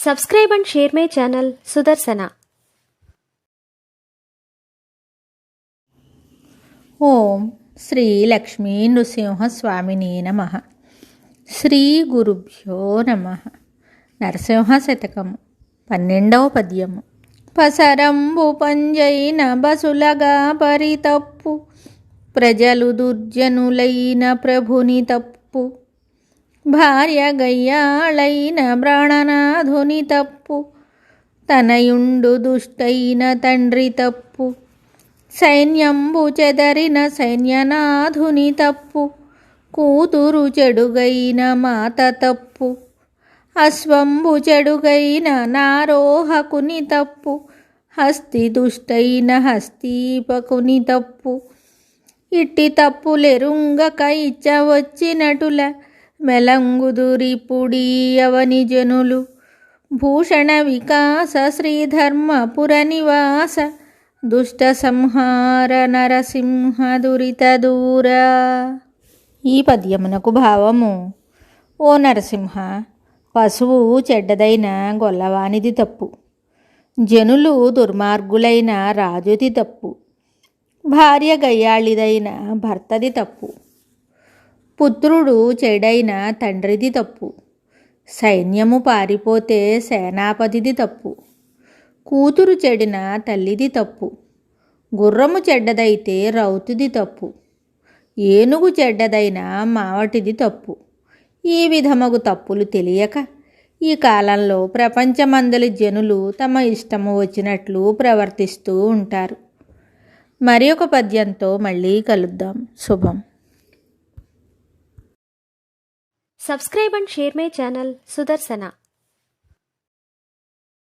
Subscribe and share my channel Sudarsana. ఓం శ్రీ లక్ష్మీ నృసింహస్వామిని నమః. శ్రీ గురుభ్యో నమః. నరసింహ శతకము 12వ పద్యము. పసరంబు పంజైన బసులగా పరితప్పు, ప్రజలు దుర్జనులైన ప్రభుని తప్పు, భార్య గయ్యాళైన ప్రాణనాథుని తప్పు, తనయుండు దుష్టైన తండ్రి తప్పు, సైన్యంబు చెదరిన సైన్యనాథుని తప్పు, కూతురు చెడుగైన మాత తప్పు, అశ్వంబు చెడుగైన నారోహకుని తప్పు, హస్తి దుష్టైన హస్తీపకుని తప్పు, ఇట్టి తప్పులెరుంగక ఇచ్చవచ్చినటుల మెలంగుదురిపుడీ అవని జనులు, భూషణ వికాస శ్రీధర్మపుర నివాస, దుష్ట సంహార నరసింహ దురిత దూర. ఈ పద్యమునకు భావము: ఓ నరసింహ, పశువు చెడ్డదైన గొల్లవానిది తప్పు, జనులు దుర్మార్గులైన రాజుది తప్పు, భార్య గయ్యాళిదైన భర్తది తప్పు, పుత్రుడు చెడైన తండ్రిది తప్పు, సైన్యము పారిపోతే సేనాపతిది తప్పు, కూతురు చెడిన తల్లిది తప్పు, గుర్రము చెడ్డదైతే రౌతుది తప్పు, ఏనుగు చెడ్డదైన మావటిది తప్పు. ఈ విధమగు తప్పులు తెలియక ఈ కాలంలో ప్రపంచమందలి జనులు తమ ఇష్టము వచ్చినట్లు ప్రవర్తిస్తూ ఉంటారు. మరి ఒక పద్యంతో మళ్ళీ కలుద్దాం. శుభం. Subscribe and share my channel Sudarsana.